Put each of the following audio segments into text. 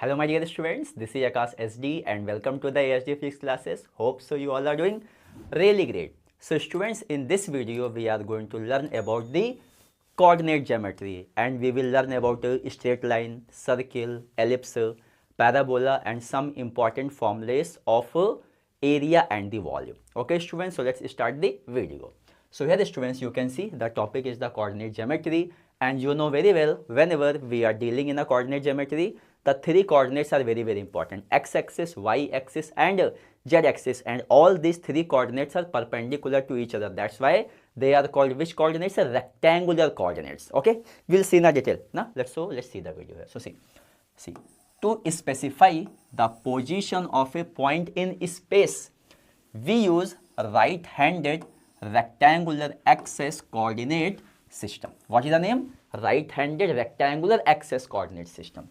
Hello my dear students, this is Akash SD and welcome to the ASD Physics classes. Hope so you all are doing really great. So students, in this video we are going to learn about the coordinate geometry and we will learn about a straight line, circle, ellipse, parabola and some important formulas of area and the volume. Okay students, so let's start the video. So here students, you can see the topic is the coordinate geometry and you know very well whenever we are dealing in a coordinate geometry, the three coordinates are very important: x-axis, y-axis and z-axis, and all these three coordinates are perpendicular to each other. That's why they are called which coordinates? Rectangular coordinates. Okay, we'll see in a detail. Now let's see the video here. So see to specify the position of a point in space, we use right-handed rectangular axis coordinate system. What is the name? Right-handed rectangular axis coordinate system.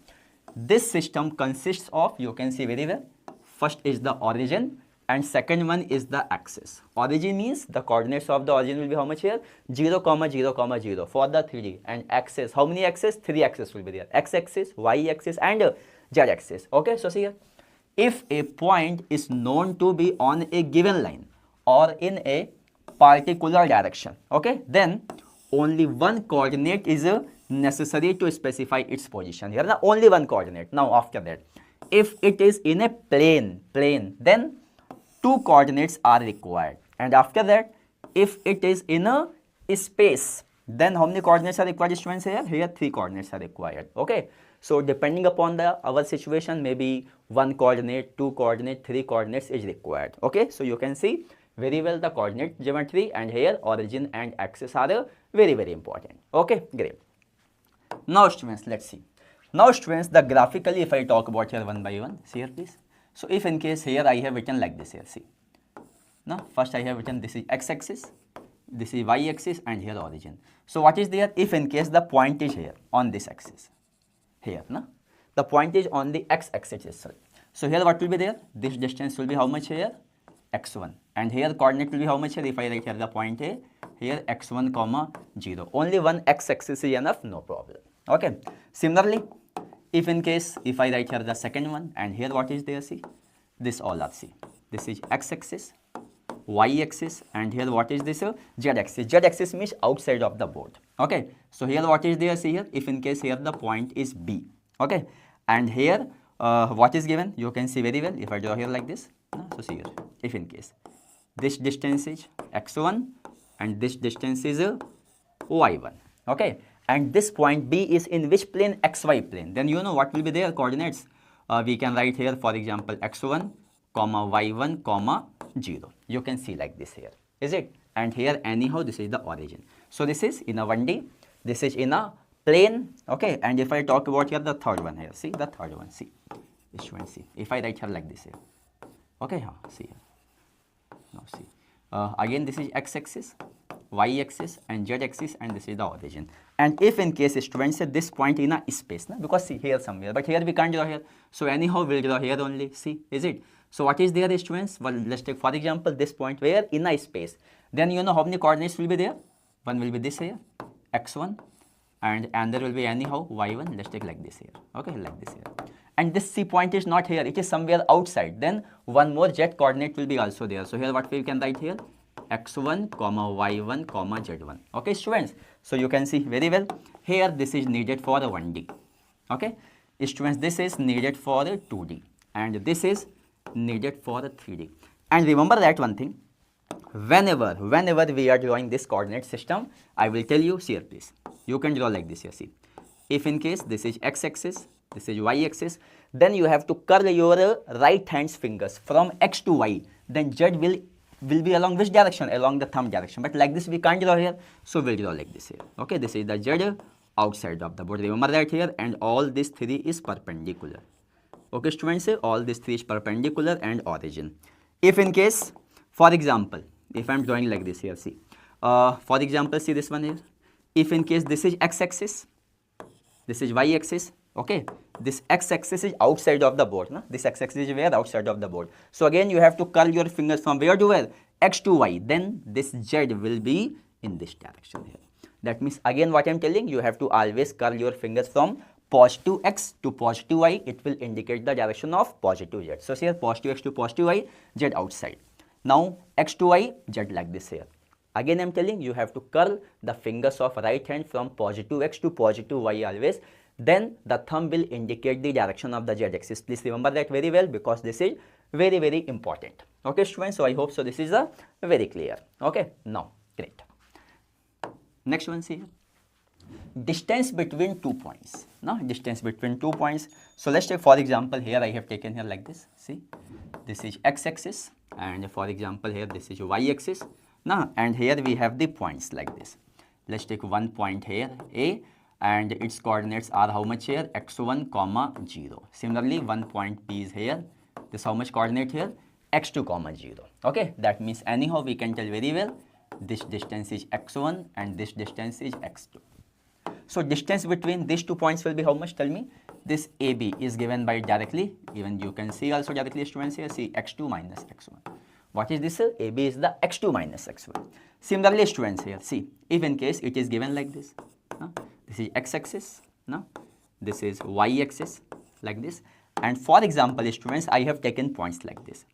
This system consists of, you can see very well, first is the origin and second one is the axis. Origin means the coordinates of the origin will be how much here? 0, 0, 0 for the 3D, and axis, how many axes? 3 axes will be there: x-axis, y-axis and z-axis. Okay, so see here, if a point is known to be on a given line or in a particular direction, okay, then only one coordinate is necessary to specify its position. Here now only one coordinate. Now after that, if it is in a plane, then two coordinates are required, and after that if it is in a space, then how many coordinates are required, students? Here 3 coordinates are required. Okay, so depending upon our situation, maybe 1 coordinate, 2 coordinate, 3 coordinates is required. Okay, so you can see very well the coordinate geometry, and here origin and axis are very important. Okay, great. Now students, let's see. Now students, the graphically if I talk about here one by one, see here please. So if in case here I have written like this here, see. Now first I have written this is x-axis, this is y-axis and here origin. So what is there? If in case the point is here on this axis, here, no? The point is on the x-axis itself. So here what will be there? This distance will be how much here? x1, and here coordinate will be how much here? If I write here the point A, here x1 comma 0. Only one x-axis is enough, no problem. Okay. Similarly, if in case if I write here the second one, and here what is there? See, this all are, see, this is x-axis, y-axis and here what is this? Z-axis. Z-axis means outside of the board. Okay. So here what is there? See here, if in case here the point is B. Okay. And here what is given? You can see very well if I draw here like this. So see here, if in case this distance is x1 and this distance is y1. Okay. And this point B is in which plane? XY plane. Then you know what will be their coordinates. We can write here, for example, x1 comma y1 comma 0. You can see like this here, is it? And here anyhow this is the origin. So this is in a 1D, this is in a plane. Okay. And if I talk about here the third one here, see the third one, see, this one, see, if I write here like this here. Okay, see here. Now see, again this is x-axis, y-axis and z-axis and this is the origin. And if in case students say this point in a space, because see here somewhere, but here we can't draw here. So anyhow we'll draw here only, see, is it? So what is there, students? Well, let's take for example this point where in a space. Then you know how many coordinates will be there? One will be this here, x1, and there will be anyhow y1. Let's take like this here. Okay, like this here. And this C point is not here, it is somewhere outside. Then one more z coordinate will be also there. So here what we can write here? x1 comma y1 comma z1. Okay students, so you can see very well here this is needed for the 1D. Okay students, this is needed for the 2D and this is needed for the 3D. And remember that one thing, whenever we are drawing this coordinate system, I will tell you, see here please, you can draw like this here. See, if in case this is x-axis, this is y-axis, then you have to curl your right hand's fingers from x to y. Then z will be along which direction? Along the thumb direction. But like this we can't draw here, so we'll draw like this here. Okay, this is the z outside of the board. Remember that here, and all these 3 is perpendicular. Okay students, all these 3 is perpendicular and origin. If in case, for example, if I'm drawing like this here, see, for example, see this one here. If in case this is x-axis, this is y-axis. Okay, this x-axis is outside of the board. No? This x-axis is where? Outside of the board. So again you have to curl your fingers from where to where? X to y. Then this z will be in this direction here. That means again what I'm telling, you have to always curl your fingers from positive x to positive y, it will indicate the direction of positive z. So here positive x to positive y, z outside. Now x to y, z like this here. Again I am telling you have to curl the fingers of right hand from positive x to positive y always. Then the thumb will indicate the direction of the z axis. Please remember that very well because this is very, very important. Okay students, so I hope so this is very clear. Okay, now great. Next one, see here. Distance between 2 points. Now distance between 2 points. So let's take for example here I have taken here like this. See, this is x-axis and for example here this is y-axis. Now and here we have the points like this. Let's take one point here A and its coordinates are how much here? x1 comma 0. Similarly one point P is here. This how much coordinate here? x2 comma 0. Okay, that means anyhow we can tell very well this distance is x1 and this distance is x2. So distance between these 2 points will be how much? Tell me. This AB is given by directly, even you can see also directly students here, see x2 minus x1. What is this? AB is the x2 minus x1. Similarly students here, see, if in case it is given like this, this is x-axis, this is y-axis like this, and for example students I have taken points like this.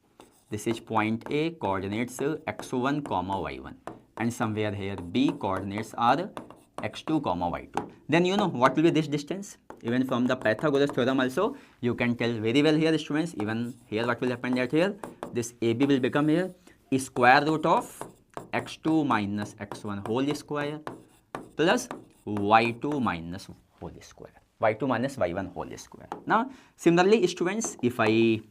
This is point A, coordinates x1 comma y1, and somewhere here B coordinates are x2 comma y2. Then you know what will be this distance? Even from the Pythagoras theorem also you can tell very well here students. Even here what will happen that here this AB will become here square root of x2 minus x1 whole square plus y2 minus whole square, y2 minus y1 whole square. Now similarly students, if I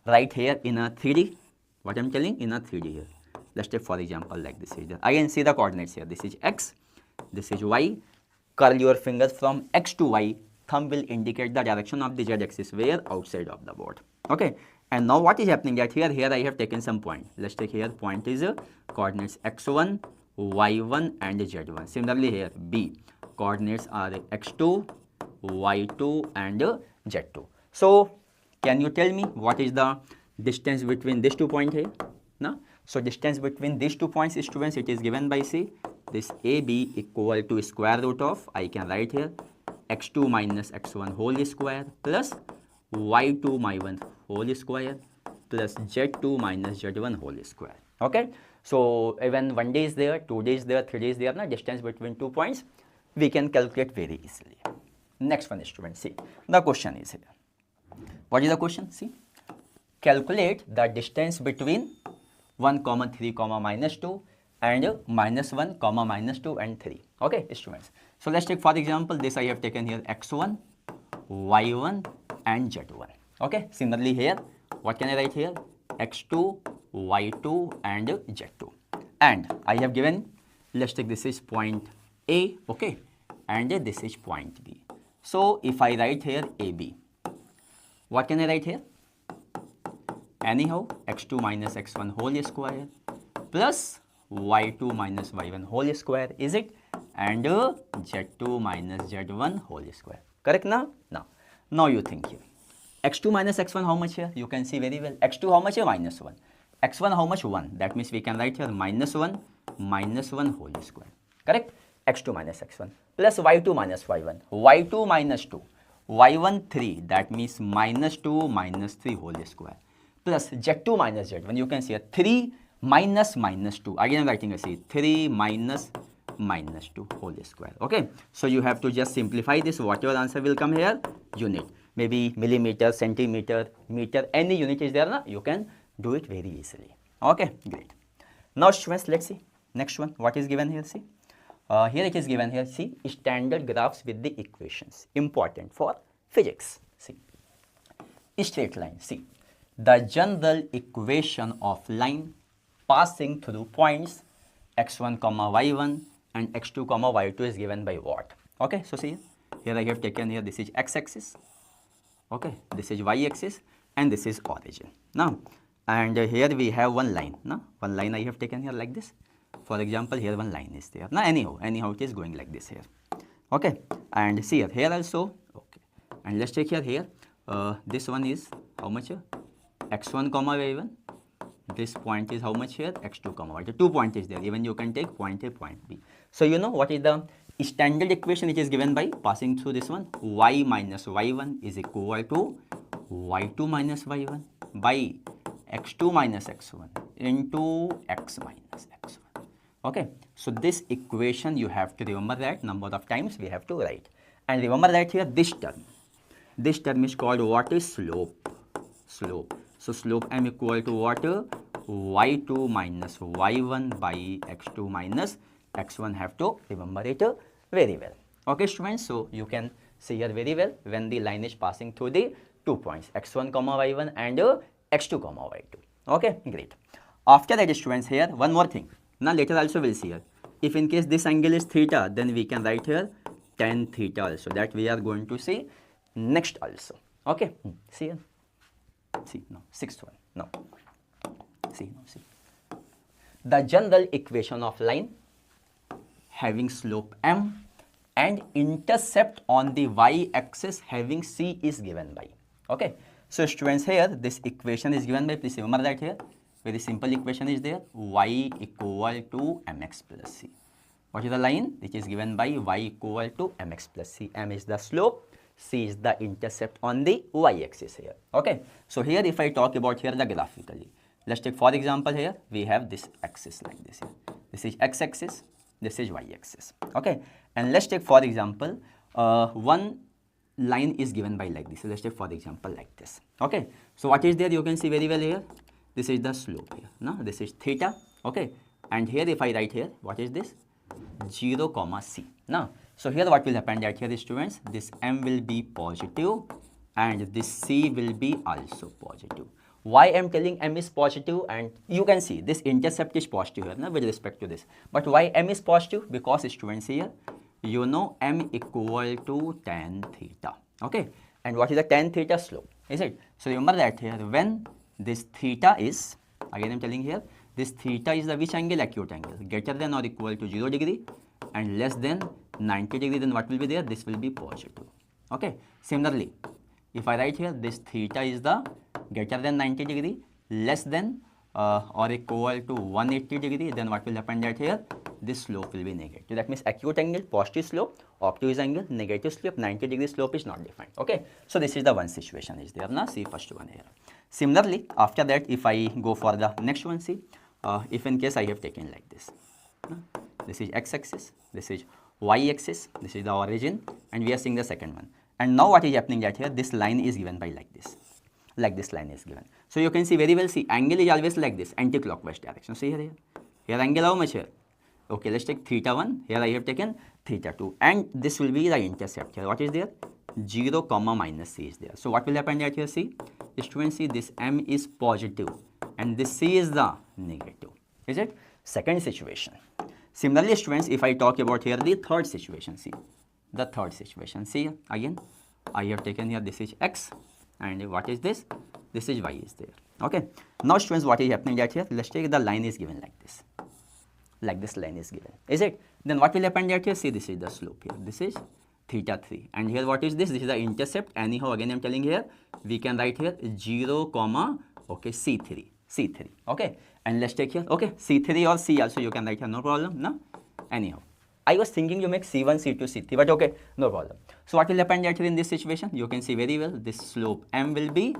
write here in a 3D, what I am telling in a 3D here, let's take for example like this is again see the coordinates here. This is x, this is y. Curl your fingers from x to y. Thumb will indicate the direction of the z axis where outside of the board. Okay, and now what is happening that here I have taken some point. Let's take here point is coordinates x1, y1 and z1. Similarly here B coordinates are x2, y2 and z2. So can you tell me what is the distance between these 2 points here? No? So distance between these 2 points students, it is given by say this AB equal to square root of, I can write here x2 minus x1 whole square plus y2 minus 1 whole square plus z2 minus z1 whole square. Okay, so even 1 day is there, 2 days there, 3 days there, na distance between 2 points we can calculate very easily. Next one students, see the question is here. What is the question? See, calculate the distance between 1 comma 3 comma minus 2 and minus 1 comma minus 2 and 3. Okay students, so let's take for example this I have taken here x1, y1 and z1. Okay, similarly here what can I write here? x2, y2 and z2, and I have given, let's take this is point A, okay, and this is point B. So if I write here AB, what can I write here? Anyhow x2 minus x1 whole square plus y2 minus y1 whole square, is it? And z2 minus z1 whole square. Correct now? Now you think here. x2 minus x1 how much here? You can see very well. x2 how much here? Minus 1. x1 how much? 1. That means we can write here minus 1 whole square. Correct? x2 minus x1 plus y2 minus y1. y2 minus 2. y1 3. That means minus 2 minus 3 whole square. Plus z2 minus z1. You can see 3 minus minus 2. Again I am writing a C. 3 minus minus 2 whole square. Okay. So you have to just simplify this. Whatever answer will come here, unit. Maybe millimeter, centimeter, meter, any unit is there, na? You can do it very easily. Okay, great. Now students, let's see. Next one, what is given here? See. Here it is given here. See, standard graphs with the equations. Important for physics. See. Straight line. See. The general equation of line passing through points x1 comma y1 and x2 comma y2 is given by what? Okay, so see here I have taken here, this is x-axis, okay, this is y-axis and this is origin. Now and here we have one line. Now one line I have taken here like this. For example, here one line is there. Now anyhow it is going like this here. Okay, and see here also. Okay, and let's take here this one is how much here? x1 comma y1. This point is how much here? x2 comma y2. 2 points is there. Even you can take point A, point B. So you know what is the standard equation which is given by passing through this one, y minus y1 is equal to y2 minus y1 by x2 minus x1 into x minus x1. Okay, so this equation you have to remember that number of times we have to write. And remember that here this term is called what is slope. So slope m equal to what? y2 minus y1 by x2 minus x1. Have to remember it very well. Okay students, so you can see here very well when the line is passing through the 2 points x1 comma y1 and x2 comma y2. Okay, great. After that students, here one more thing. Now later also we'll see here, if in case this angle is theta, then we can write here tan theta also. That we are going to see next also. Okay, see here. See now, sixth one. Now see. The general equation of line having slope m and intercept on the y-axis having c is given by. Okay, so students, here this equation is given by, please remember that here very simple equation is there, y equal to mx plus c. What is the line which is given by y equal to mx plus c? M is the slope, c is the intercept on the y-axis here. Okay, so here if I talk about here the graphically, let's take for example here we have this axis like this here. This is x-axis, this is y-axis. Okay, and let's take for example one line is given by like this. So let's take for example like this. Okay, so what is there, you can see very well here, this is the slope here. Now this is theta. Okay, and here if I write here, what is this? 0 comma c. Now so here what will happen that here students, this m will be positive and this c will be also positive. Why I am telling m is positive, and you can see this intercept is positive here, no, with respect to this. But why m is positive? Because students here, you know m equal to tan theta. Okay, and what is the tan theta slope? Is it? So remember that here when this theta is, again I am telling here, this theta is the which angle? Acute angle, greater than or equal to 0 degree and less than 90 degree, then what will be there? This will be positive. Okay, similarly if I write here this theta is the greater than 90 degree, less than or equal to 180 degree, then what will happen that here this slope will be negative. That means acute angle positive slope, obtuse angle negative slope, 90 degree slope is not defined. Okay, so this is the one situation is there. Now see first one here. Similarly after that if I go for the next one, see if in case I have taken like this, this is x-axis, this is y-axis, this is the origin, and we are seeing the second one. And now what is happening that here this line is given by like this line is given. So you can see very well, see angle is always like this, anti-clockwise direction. See here angle how much here? Okay, let's take theta 1, here I have taken theta 2, and this will be the intercept here. What is there? 0 comma minus c is there. So what will happen that here, see students, see this m is positive and this c is the negative. Is it? Second situation. Similarly students, if I talk about here the third situation, see the third situation, see again I have taken here this is x, and what is this? This is y is there. Okay, now students what is happening that here, let's take the line is given like this line is given. Is it? Then what will happen that here, see this is the slope here, this is theta 3, and here what is this? This is the intercept. Anyhow again I am telling here we can write here 0 comma okay c3. Okay, and let's take here okay c3 or c also you can write here, no problem. No, anyhow I was thinking you make c1 c2 c3, but okay, no problem. So what will happen that here in this situation, you can see very well this slope m will be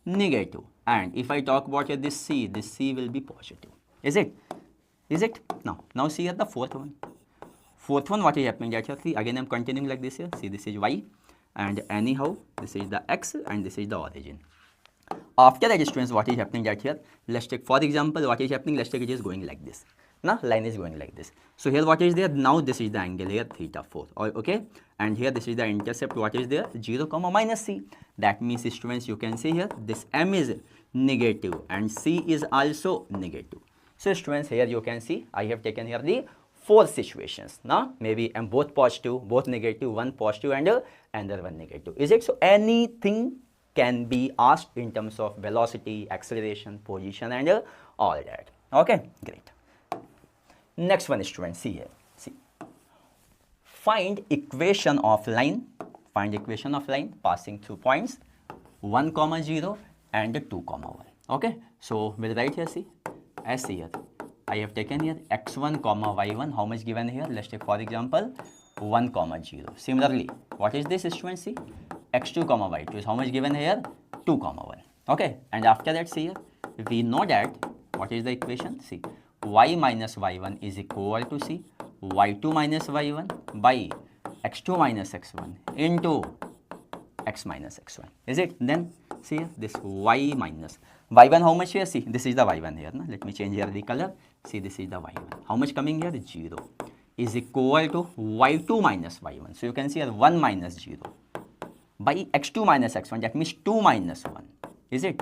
negative, and if I talk about here this c will be positive. Is it? Now see here the fourth one what is happening that here, see again I am continuing like this here, see this is y, and anyhow this is the x and this is the origin. After that students what is happening that here, let's take for example what is happening, let's take it is going like this. Now line is going like this. So here what is there? Now this is the angle here theta 4. Okay, and here this is the intercept, what is there? 0 comma minus c. That means students you can see here this m is negative and c is also negative. So students here you can see I have taken here the 4 situations. Now maybe m both positive, both negative, one positive and another one negative. Is it? So anything can be asked in terms of velocity, acceleration, position and all that. Okay, great. Next one students, see here, see find equation of line passing through points 1 comma 0 and 2 comma 1. Okay, so we'll write here, see as here I have taken here x1 comma y1, how much given here? Let's take for example 1 comma 0. Similarly, what is this students? See, x2 comma y2 is how much given here? 2 comma 1. Okay, and after that, see here, we know that what is the equation? See, y minus y1 is equal to see y2 minus y1 by x2 minus x1 into x minus x1. Is it? Then see here, this y minus y1 how much here? See, this is the y1 here. No? Let me change here the color. See, this is the y1. How much coming here? 0 is equal to y2 minus y1. So you can see here 1 minus 0 by x2 minus x1. That means 2 minus 1. Is it?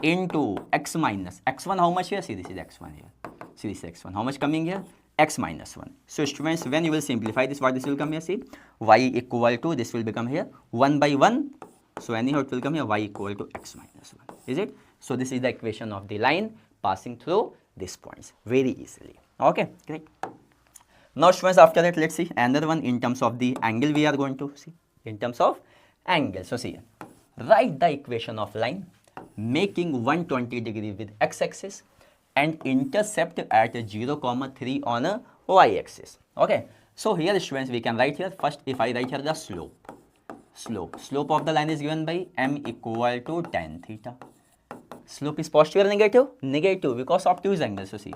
Into x minus x1. How much here? See, this is x1 here. See, this is x1. How much coming here? X minus 1. So students, when you will simplify this, what this will come here? See, y equal to, this will become here 1 by 1. So anyhow it will come here y equal to x minus 1. Is it? So this is the equation of the line passing through these points very easily. Okay, great. Now students, after that, let's see another one in terms of the angle we are going to see. In terms of angle. So see, write the equation of line making 120 degree with x-axis and intercept at 0,3 on a y-axis. Okay. So here students, we can write here first, if I write here the slope of the line is given by m equal to tan theta. Slope is positive or negative? Negative, because obtuse angle. So see,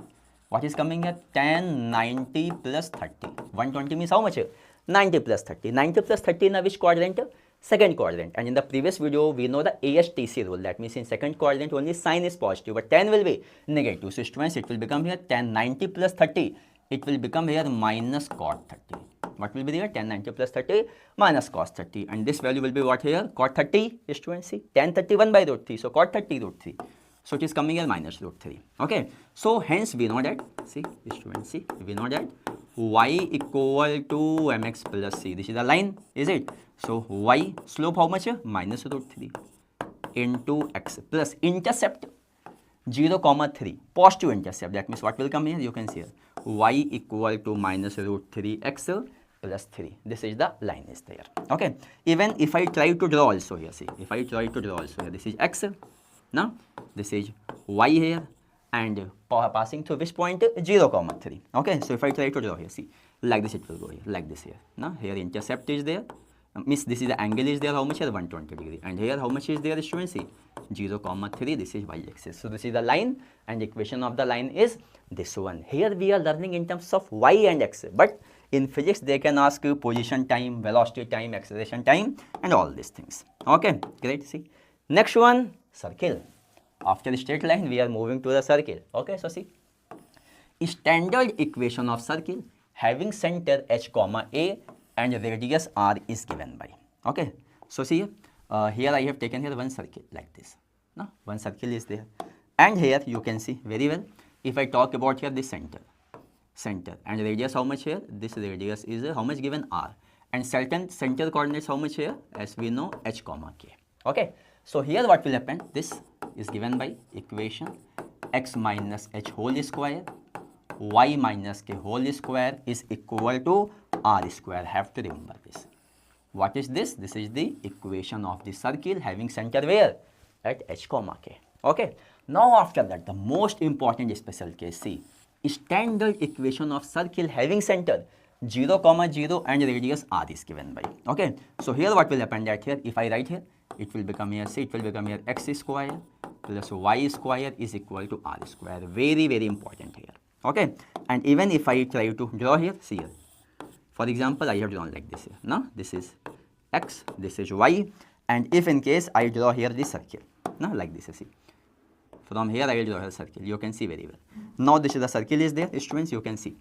what is coming here? Tan 90 plus 30. 120 means how much? 90 plus 30. 90 plus 30 in which quadrant? Second quadrant. And in the previous video, we know the ASTC rule. That means in second quadrant, only sign is positive, but tan will be negative. So students, it will become here tan 90 plus 30. It will become here minus cot 30. What will be there? Tan 90 plus 30 minus cos 30. And this value will be what here? Cot 30. Students, see, tan 31 by root 3. So cot 30 root 3. So it is coming here minus root 3. Okay. So hence we know that, see, students, see, we know that y equal to mx plus c. This is the line, is it? So y slope how much? Minus root 3 into x plus intercept 0,3. Positive intercept. That means what will come here? You can see here y equal to minus root 3x plus 3. This is the line is there. Okay. Even if I try to draw also here, see, if I try to draw also here, this is x. Now this is y here, and passing through which point? 0,3. Okay. So if I try to draw here, see, like this it will go here, like this here. Now here intercept is there. Means this is the angle is there, how much here? 120 degree. And here how much is there, students? See, 0,3. This is y-axis. So this is the line, and the equation of the line is this one. Here we are learning in terms of y and x. But in physics, they can ask you position time, velocity time, acceleration time, and all these things. Okay, great. See, next one, circle. After the straight line, we are moving to the circle. Okay, so see, standard equation of circle having center h comma a and radius r is given by. Okay. So see, here I have taken here one circle like this. No, one circle is there. And here you can see very well, if I talk about here the center and radius how much here? This radius is how much given? R. And certain center coordinates how much here? As we know, h comma k. Okay. So here what will happen? This is given by equation x minus h whole square y minus k whole square is equal to r square. Have to remember this. What is this? This is the equation of the circle having center where? At h comma k. Okay. Now after that, the most important special case, see, standard equation of circle having center 0,0 and radius r is given by. Okay. So here what will happen that here, if I write here, it will become here, see, it will become here x square plus y square is equal to r square. Very, very important here. Okay. And even if I try to draw here, see here, for example, I have drawn like this here. Now this is x, this is y, and if in case I draw here the circle, now like this, see, from here I will draw a circle. You can see very well. Now this is the circle is there, students. You can see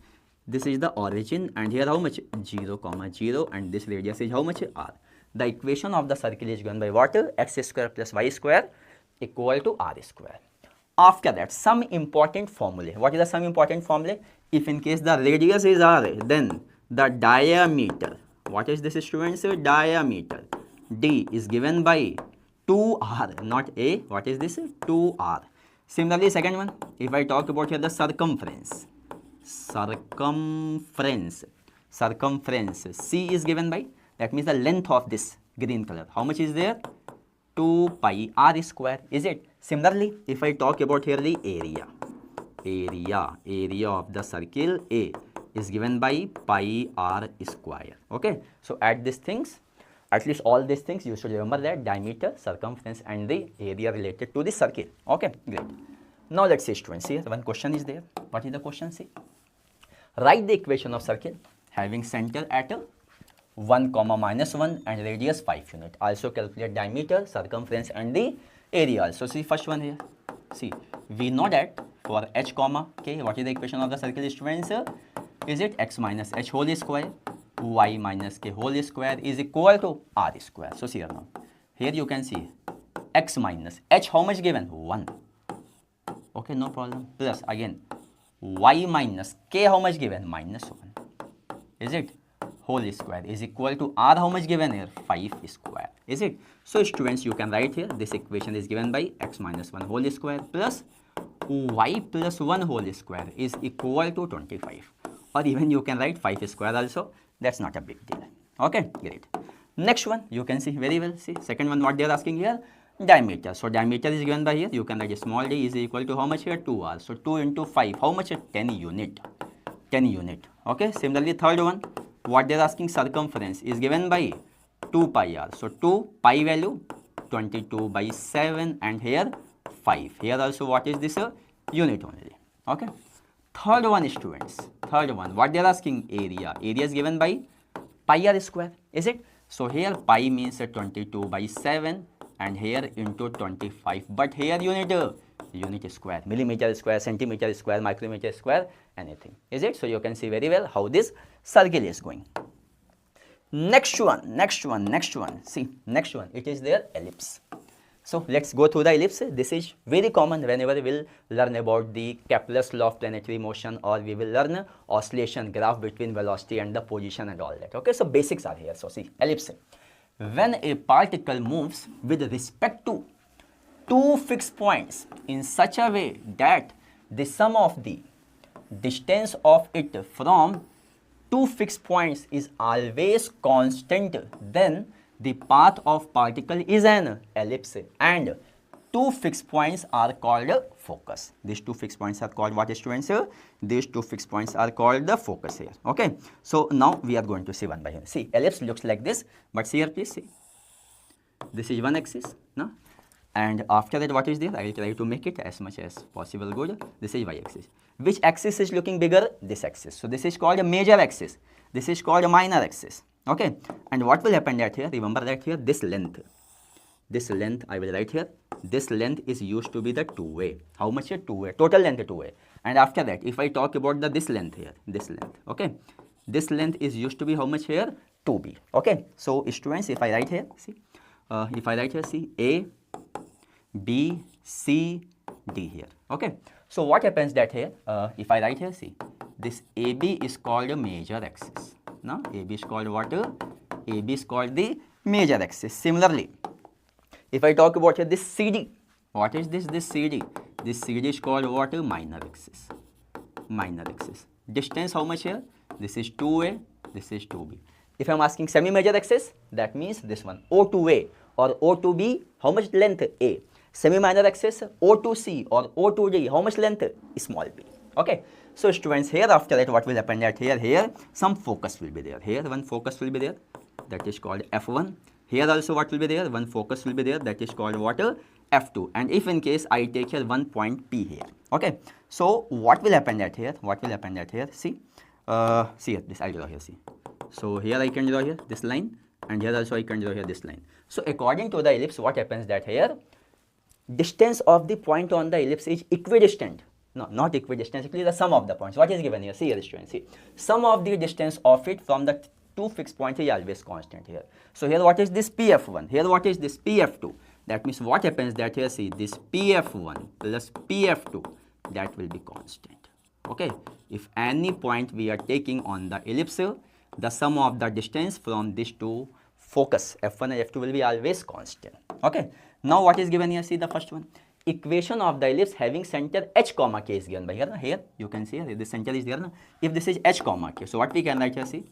this is the origin, and here how much? 0,0, and this radius is how much? R. The equation of the circle is given by what? X square plus y square equal to r square. After that, some important formula. What is the some important formula? If in case the radius is r, then the diameter, what is this, students? Diameter d is given by 2r, not a. What is this? 2r. Similarly, second one, if I talk about here the circumference c is given by, that means the length of this green color. How much is there? 2 pi r square. Is it? Similarly, if I talk about here the area of the circle A is given by pi r square. Okay, so at least all these things you should remember, that diameter, circumference and the area related to the circle. Okay, great. Now let's see students, here one question is there. What is the question? See, write the equation of circle having center at 1, -1 and radius 5 unit. Also calculate diameter, circumference and the area also. See first one here. See, we know that for h comma k, what is the equation of the circle students? Is it x minus h whole square, y minus k whole square is equal to r square. So see here now, here you can see x minus h, how much given? 1. Okay, no problem. Plus again y minus k, how much given? -1. Is it? Whole square is equal to r, how much given here? 5 square. Is it? So students, you can write here, this equation is given by x minus 1 whole square plus y plus 1 whole square is equal to 25. Or even you can write 5 square also. That's not a big deal. Okay, great. Next one, you can see very well. See, second one, what they are asking here? Diameter. So diameter is given by here. You can write small d is equal to how much here? 2r. So 2 into 5, how much? 10 unit. 10 unit. Okay, similarly third one, what they are asking, circumference is given by 2 pi r. So 2 pi value 22 by 7 and here 5. Here also what is this? Unit only. Okay. Third one students, third one, what they are asking, area. Area is given by pi r square. Is it? So here pi means 22 by 7 and here into 25. But here unit square, millimeter square, centimeter square, micrometer square, anything. Is it? So you can see very well how this circle is going. Next one. See, next one, it is their ellipse. So let's go through the ellipse. This is very common whenever we will learn about the Kepler's law of planetary motion, or we will learn oscillation graph between velocity and the position and all that. Okay, so basics are here. So see, ellipse. When a particle moves with respect to two fixed points in such a way that the sum of the distance of it from two fixed points is always constant, then the path of particle is an ellipse and two fixed points are called focus. These two fixed points are called what, students? These two fixed points are called the focus here. Okay, so now we are going to see one by one. See, ellipse looks like this, but see here, please see. This is one axis, no? And after that, what is there? I will try to make it as much as possible good. This is y-axis. Which axis is looking bigger? This axis. So this is called a major axis. This is called a minor axis. Okay. And what will happen that here? Remember that here, this length I will write here. This length is used to be the 2a. How much here? 2a. Total length 2a. And after that, if I talk about this length here, this length. Okay. This length is used to be how much here? 2b. Okay. So students, if I write here, see, see a, B, C, D here. Okay. So what happens that here, if I write here, see, this AB is called a major axis. Now, AB is called what? AB is called the major axis. Similarly, if I talk about here, this CD, what is this? This CD. This CD is called what? Minor axis. Minor axis. Distance how much here? This is 2A, this is 2B. If I am asking semi-major axis, that means this one, O2A or O2B, how much length? A. Semi-minor axis, O2C or O2D, how much length? Small b. Okay. So students, here after that, what will happen that here some focus will be there. Here one focus will be there, that is called F1. Here also what will be there? One focus will be there, that is called what? F2. And if in case I take here one point P here. Okay. So what will happen that here? See, see here, this I draw here, see. So here I can draw here this line, and here also I can draw here this line. So according to the ellipse, what happens that here, distance of the point on the ellipse is equidistant. No, not equidistant, actually the sum of the points. What is given here? See here, students, see. Sum of the distance of it from the two fixed points is always constant here. So here what is this PF1? Here what is this PF2? That means what happens that here, see, this PF1 plus PF2, that will be constant. Okay. If any point we are taking on the ellipse, the sum of the distance from these two focus, F1 and F2, will be always constant. Okay. Now what is given here? See the first one. Equation of the ellipse having center h comma k is given by here. Here you can see here, the center is there. If this is h comma k, so what we can write here, see,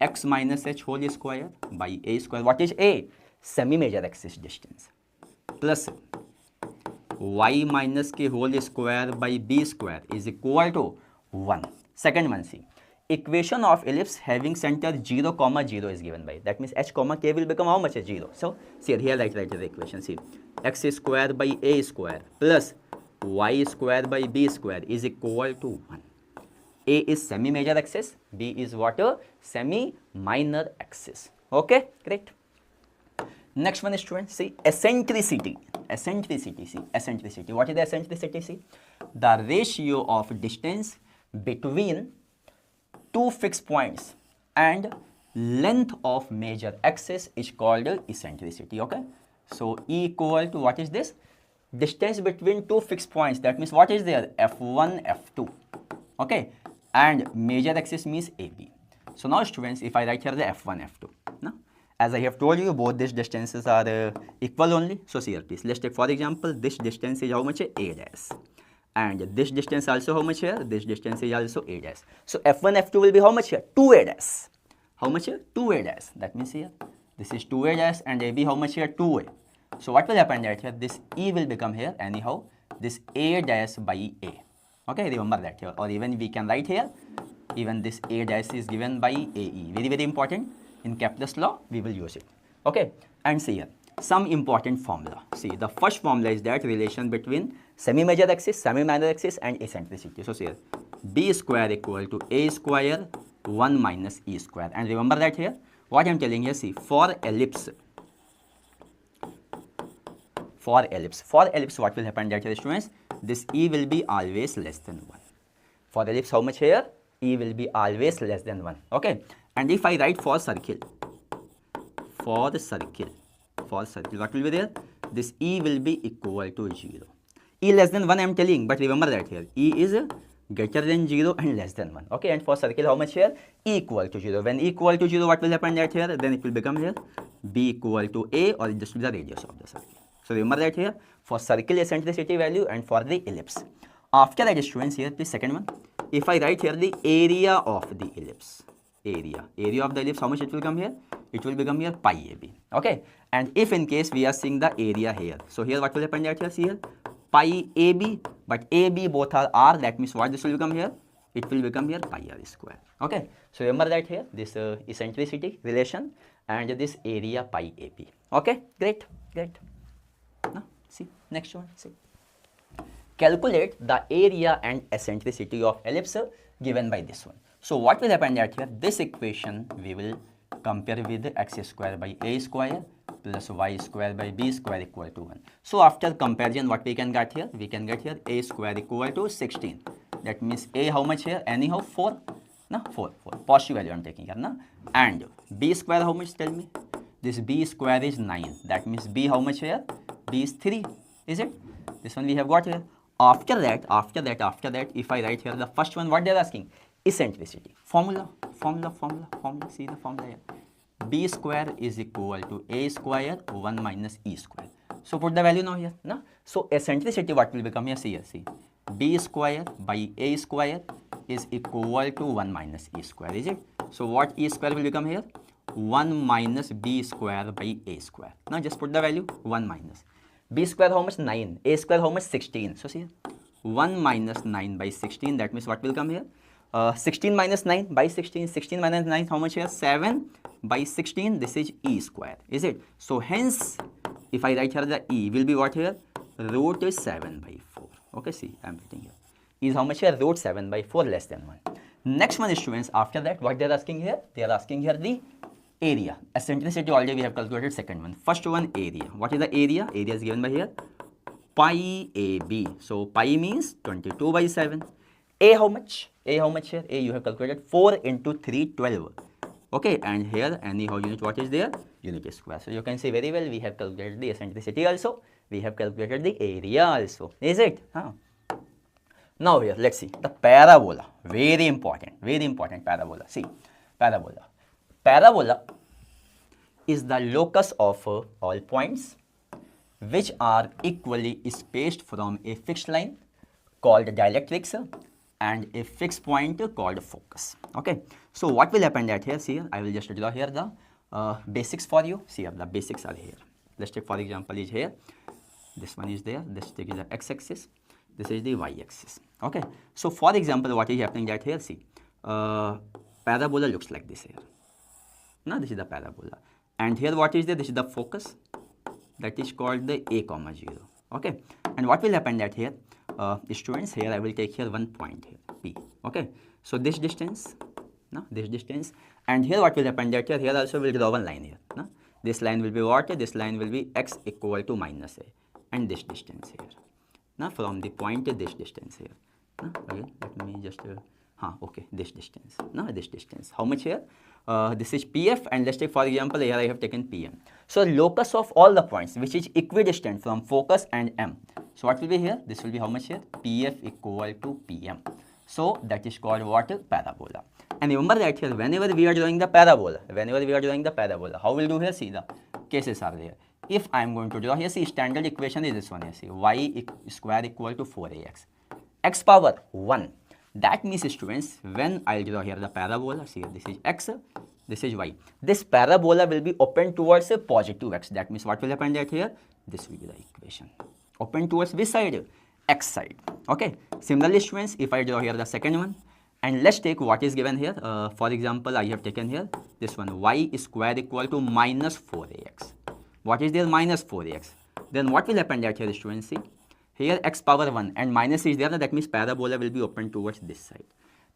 x minus h whole square by a square. What is a? Semi-major axis distance, plus y minus k whole square by b square is equal to 1. Second one, see, equation of ellipse having center 0 comma 0 is given by, that means h comma k will become how much? 0. So see here, write the equation. See, x square by a square plus y square by b square is equal to 1. A is semi major axis, b is what? Semi minor axis. Okay, great. Next one, students, see eccentricity. See eccentricity. What is the eccentricity? See, the ratio of distance between two fixed points and length of major axis is called eccentricity. Okay, so E equal to what is this? Distance between two fixed points. That means what is there? F1, F2. Okay, and major axis means AB. So now, students, if I write here the F1, F2, no? As I have told you, both these distances are equal only. So see here, please. Let's take for example, this distance is how much? A dash. And this distance also how much here? This distance is also A dash. So F1, F2 will be how much here? 2A dash. How much here? 2A dash. That means here, this is 2A dash and AB how much here? 2A. So what will happen that here? This E will become here anyhow, this A dash by A. Okay, remember that here. Or even we can write here, even this A dash is given by AE. Very, very important. In Kepler's law, we will use it. Okay, and see here, some important formula. See, the first formula is that relation between semi-major axis, semi-minor axis and eccentricity. So see here, B square equal to A square 1 minus E square. And remember that here, what I am telling here, see, for ellipse, what will happen that here, students? This E will be always less than 1. For ellipse, how much here? E will be always less than 1. Okay. And if I write for circle, what will be there? This E will be equal to 0. E less than 1 I am telling, but remember that here, E is greater than 0 and less than 1. Okay, and for circle how much here? E equal to 0. When E equal to 0, what will happen that here? Then it will become here, B equal to A, or just the radius of the circle. So remember that here, for circle eccentricity value and for the ellipse. After that, students, here the second one, if I write here the area of the ellipse, area of the ellipse, how much it will come here? It will become here pi AB. Okay, and if in case we are seeing the area here, so here what will happen that here? See here, pi AB, but AB both are R, that means what this will become here? It will become here pi R square. Okay, so remember that here, this eccentricity relation and this area pi AB. Okay, great. Now see, next one, see. Calculate the area and eccentricity of ellipse given by this one. So what will happen that here, this equation we will compare with x square by a square plus y square by b square equal to 1. So after comparison, what we can get here? We can get here a square equal to 16. That means a how much here? Anyhow 4. No, 4. Positive value I am taking here. No? And b square how much? Tell me. This b square is 9. That means b how much here? B is 3. Is it? This one we have got here. After that, if I write here the first one, what they are asking? Eccentricity. Formula. See the formula here. B square is equal to A square 1 minus E square. So put the value now here. No? So eccentricity what will become here? See here. See. B square by A square is equal to 1 minus E square. Is it? So what E square will become here? 1 minus B square by A square. Now just put the value 1 minus. B square how much? 9. A square how much? 16. So see here. 1 minus 9 by 16. That means what will come here? 16 minus 9 by 16. 16 minus 9 how much here? 7 by 16. This is E square. Is it? So hence, if I write here the E will be what here? Root is 7 by 4. Okay, see, I am writing here. E is how much here? Root 7 by 4 less than 1. Next one, students, after that, what they are asking here? They are asking here the area. Eccentricity already we have calculated. Second one. First one, area. What is the area? Area is given by here. Pi AB. So pi means 22 by 7. A how much? A how much here? A you have calculated 4 into 3, 12. Okay, and here anyhow unit what is there? Unit square. So you can see very well we have calculated the eccentricity also. We have calculated the area also. Is it? Huh? Now here let's see the parabola. Very important parabola. See, parabola. Parabola is the locus of all points which are equally spaced from a fixed line called dialectrics and a fixed point called focus. Okay, so what will happen that here? See, I will just draw here the basics for you. See here, the basics are here. Let's take for example is here. This one is there. Let's take the x-axis. This is the y-axis. Okay, so for example, what is happening that here? See, parabola looks like this here. Now this is the parabola, and here what is there? This is the focus, that is called the a comma 0. Okay, and what will happen that here, students, here I will take here one point here P. Okay, so this distance, no, this distance, and here what will happen that here also will draw one line here. No, this line will be what? This line will be x equal to minus a, and this distance here. Now from the point to this distance here. No, again let me just okay, this distance. No, this distance. How much here? This is PF, and let's take for example here I have taken PM. So locus of all the points which is equidistant from focus and M. So what will be here? This will be how much here? PF equal to PM. So that is called what? Parabola. And remember that here whenever we are drawing the parabola, how will do here? See, the cases are there. If I am going to draw here, see, standard equation is this one here. See, y square equal to 4ax, x power 1. That means, students, when I draw here the parabola, see, this is x, this is y. This parabola will be open towards a positive x. That means what will happen that here? This will be the equation. Open towards which side? X side. Okay. Similarly, students, if I draw here the second one, and let's take what is given here. For example, I have taken here this one, y square equal to minus 4ax. What is there? Minus 4ax. Then what will happen that here, students? See, here x power 1 and minus is there. That means parabola will be open towards this side,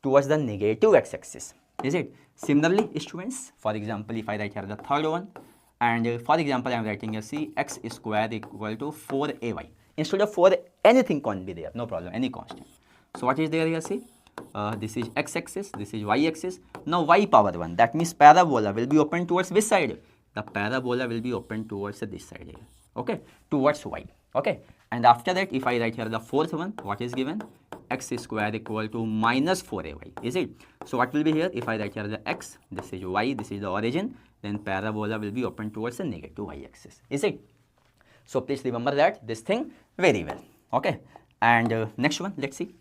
towards the negative x-axis. Is it? Similarly, students, for example, if I write here the third one, and for example, I am writing here, see, x square equal to 4ay. Instead of 4, anything can be there, no problem, any constant. So what is there here? See, this is x-axis, this is y-axis. Now y power 1, that means parabola will be open towards which side? The parabola will be open towards this side here. Okay, towards y. Okay, and after that, if I write here the fourth one, what is given? X square equal to minus 4ay. Is it? So what will be here? If I write here the x, this is y, this is the origin, then parabola will be open towards the negative y-axis. Is it? So please remember that this thing very well. Okay, and next one, let's see.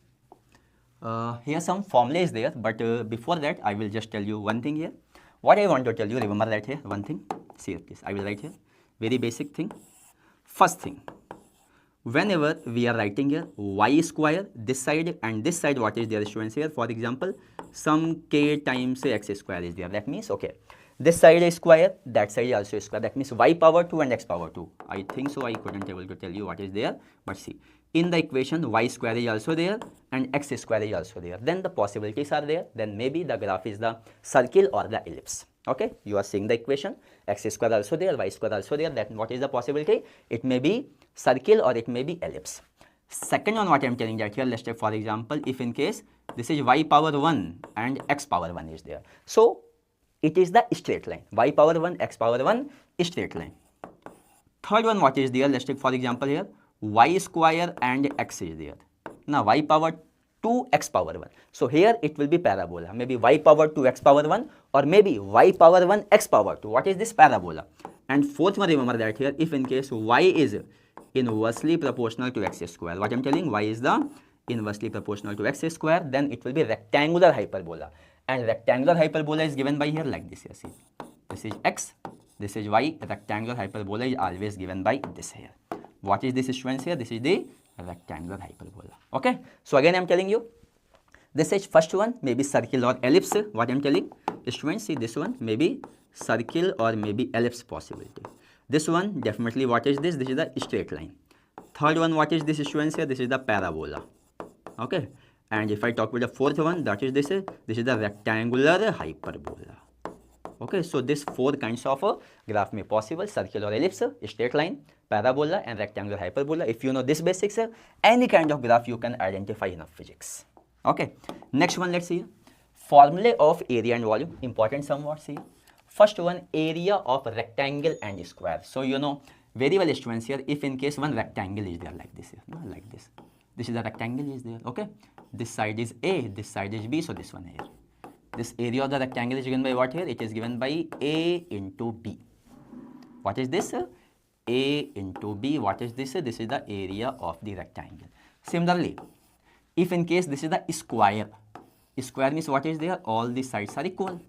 Here some formula is there, but before that, I will just tell you one thing here. What I want to tell you, remember that here, one thing. See here, please. I will write here. Very basic thing. First thing, whenever we are writing here y square, this side and this side, what is there, students, here? For example, some k times x square is there. That means, okay, this side is square, that side is also square. That means y power 2 and x power 2. I think so I couldn't able to tell you what is there, but see, in the equation y square is also there and x square is also there. Then the possibilities are there. Then maybe the graph is the circle or the ellipse. Okay, you are seeing the equation, x square also there, y square also there. Then what is the possibility? It may be circle or it may be ellipse. Second one, what I am telling that here, let's take for example, if in case this is y power 1 and x power 1 is there. So it is the straight line. Y power 1, x power 1, straight line. Third one, what is there? Let's take for example here, y square and x is there. Now y power 2, x power 1. So here it will be parabola. Maybe y power 2, x power 1, or maybe y power 1, x power 2. What is this? Parabola. And fourth one, remember that here, if in case y is inversely proportional to x square. What I am telling, y is the inversely proportional to x square, then it will be rectangular hyperbola. And rectangular hyperbola is given by here like this here. See, this is x, this is y. Rectangular hyperbola is always given by this here. What is this, students, here? This is the rectangular hyperbola. Okay, so again I am telling you, this is first one, maybe circle or ellipse. What I am telling, students, see, this one maybe circle or maybe ellipse possibility. This one definitely, what is this? This is the straight line. Third one, what is this, students, here? This is the parabola. Okay, and if I talk about the fourth one, that is this is the rectangular hyperbola. Okay, so this four kinds of graph may possible: circle or ellipse, straight line, parabola, and rectangular hyperbola. If you know this basics, any kind of graph you can identify in physics. Okay, next one, let's see. Formula of area and volume, important somewhat. See, first one, area of rectangle and square. So you know very well, students, here, if in case one rectangle is there like this, no, like this. This is the rectangle is there. Okay, this side is A, this side is B, so this one here. This area of the rectangle is given by what here? It is given by A into B. What is this? A into B. What is this? This is the area of the rectangle. Similarly, if in case this is the square, square means what is there? All the sides are equal.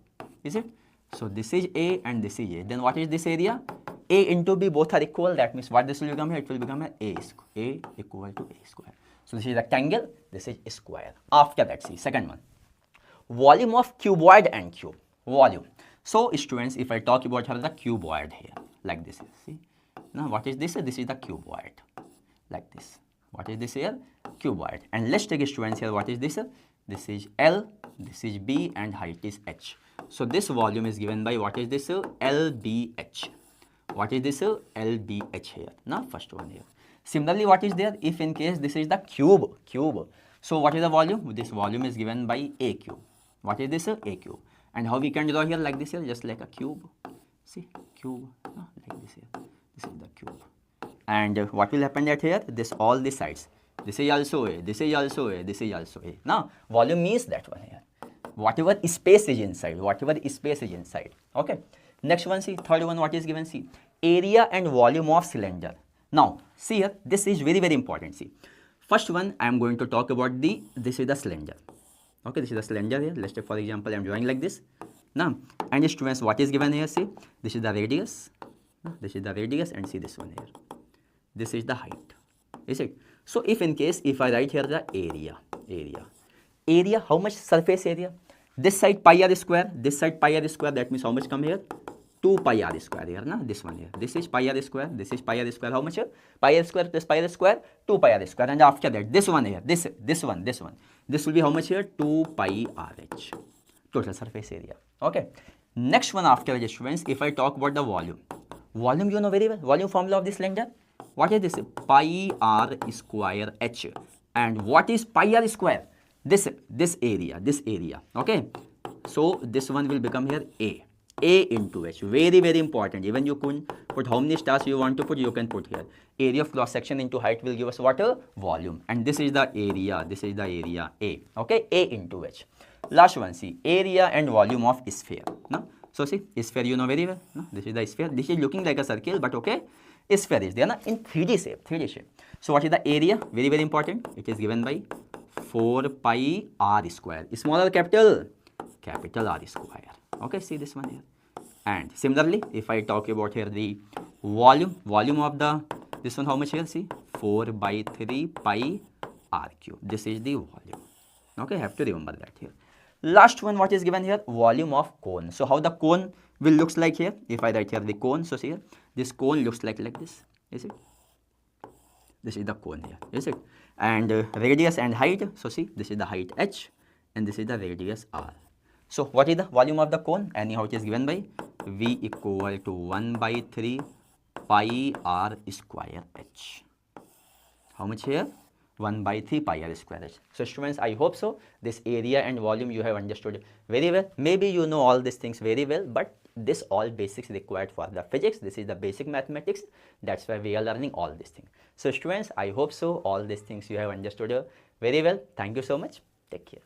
Is it? So this is A and this is A. Then what is this area? A into B, both are equal. That means what this will become here? It will become A equal to A square. So this is rectangle, this is square. After that, see, second one. volume of cuboid and cube. Volume. So students, if I talk about here the cuboid here, like this, see. Now what is this? This is the cuboid, like this. What is this here? Cuboid. And let's take students here, what is this? This is L, this is B, and height is H. So this volume is given by, what is this? LBH. What is this? LBH here. Now first one here. Similarly, what is there? If in case this is the cube. So what is the volume? This volume is given by A cube. What is this? A cube. And how we can draw here, like this here, just like a cube. See, cube, like this here. This is the cube. And what will happen that here? This all the sides. This is also A, this is also A, this is also A. Now, volume means that one here. Whatever space is inside, Okay. Next one, see, third one, what is given? See, area and volume of cylinder. Now, see here, this is very, very important. See, first one, I am going to talk about this is the cylinder. Okay, this is the cylinder here. Let's take, for example, I am drawing like this. Now, and students, what is given here? See, this is the radius. This is the radius, and see this one here. This is the height. Is it? So, if in case, if I write here the area, how much surface area? This side pi r square, this side pi r square, that means how much come here? 2 pi r square here, na? This one here. This is pi r square, this is pi r square, how much here? Pi r square plus pi r square, 2 pi r square. And after that, this one here, this one. This will be how much here? 2 pi rh, total surface area. Okay. Next one after this, students, if I talk about the volume. Volume you know very well. Volume formula of this cylinder. What is this? Pi r square h. And what is pi r square? This area. Okay. So this one will become here A into H. Very, very important. Even you can put how many stars you want to put, you can put here. Area of cross section into height will give us what? Volume. And this is the area. This is the area A. Okay. A into H. Last one, see, area and volume of sphere. No? So see, sphere you know very well. No? This is the sphere. This is looking like a circle, but okay. Sphere is there, na? In 3D shape. So what is the area? Very, very important. It is given by 4 pi r square. Small or capital? Capital R square. Okay, see this one here. And similarly, if I talk about here the volume of this one, how much here? See, 4 by 3 pi r cube. This is the volume. Okay, have to remember that here. Last one, what is given here? Volume of cone. So how the cone will looks like here? If I write here the cone, so see here, this cone looks like this. Is it? This is the cone here. Is it? And radius and height. So see, this is the height h, and this is the radius r. So what is the volume of the cone? Anyhow, it is given by V equal to 1 by 3 pi r square h. How much here? 1 by 3 pi r square h. So students, I hope so. This area and volume you have understood very well. Maybe you know all these things very well, but this all basics required for the physics. This is the basic mathematics. That's why we are learning all these things. So students, I hope so. All these things you have understood very well. Thank you so much. Take care.